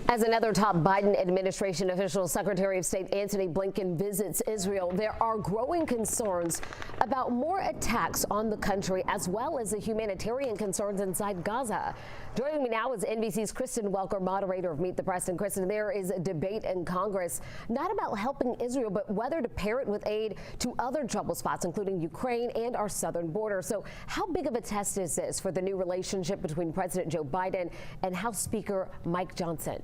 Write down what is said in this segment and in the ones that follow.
As another top Biden administration official, Secretary of State Antony Blinken visits Israel, there are growing concerns about more attacks on the country, as well as the humanitarian concerns inside Gaza. Joining me now is NBC's Kristen Welker, moderator of Meet the Press. And Kristen, there is a debate in Congress, not about helping Israel, but whether to pair it with aid to other trouble spots, including Ukraine and our southern border. So how big of a test is this for the new relationship between President Joe Biden and House Speaker Mike Johnson?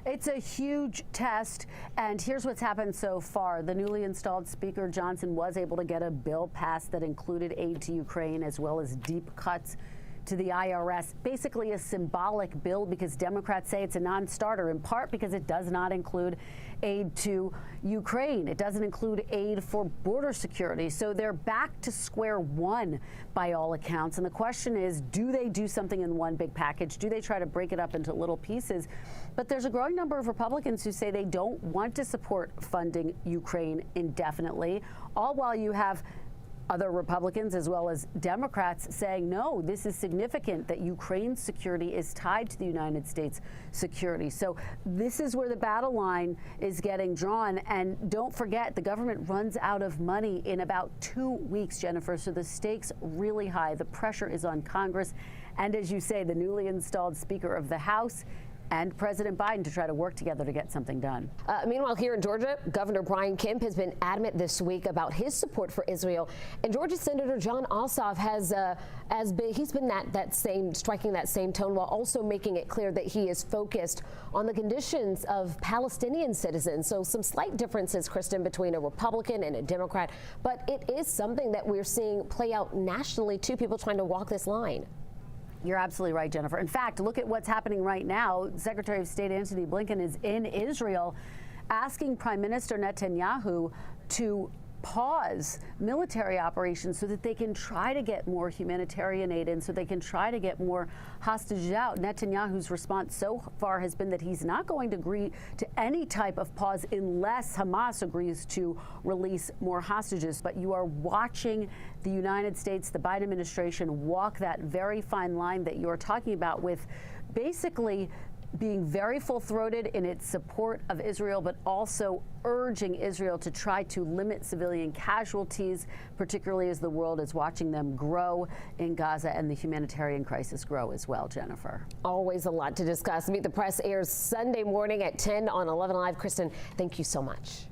It's a huge test, and here's what's happened so far. The newly installed Speaker Johnson was able to get a bill passed that included aid to Ukraine as well as deep cuts to the IRS, basically a symbolic bill because Democrats say it's a non-starter, in part because it does not include aid to Ukraine. It doesn't include aid for border security. So they're back to square one by all accounts. And the question is, do they do something in one big package? Do they try to break it up into little pieces? But there's a growing number of Republicans who say they don't want to support funding Ukraine indefinitely, all while you have other Republicans as well as Democrats saying, no, this is significant that Ukraine's security is tied to the United States security. So this is where the battle line is getting drawn. And don't forget, the government runs out of money in about 2 weeks, Jennifer. So the stakes really high. The pressure is on Congress. And as you say, the newly installed Speaker of the House and President Biden to try to work together to get something done. Meanwhile, here in Georgia, Governor Brian Kemp has been adamant this week about his support for Israel. And Georgia Senator Jon Ossoff has been striking that same tone, while also making it clear that he is focused on the conditions of Palestinian citizens. So some slight differences, Kristen, between a Republican and a Democrat. But it is something that we're seeing play out nationally, too, people trying to walk this line. You're absolutely right, Jennifer. In fact, look at what's happening right now. Secretary of State Antony Blinken is in Israel asking Prime Minister Netanyahu to pause military operations so that they can try to get more humanitarian aid in, so they can try to get more hostages out. Netanyahu's response so far has been that he's not going to agree to any type of pause unless Hamas agrees to release more hostages. But you are watching the United States, the Biden administration, walk that very fine line that you're talking about, with basically being very full-throated in its support of Israel, but also urging Israel to try to limit civilian casualties, particularly as the world is watching them grow in Gaza and the humanitarian crisis grow as well, Jennifer. Always a lot to discuss. Meet the Press airs Sunday morning at 10 on 11 Live. Kristen, thank you so much.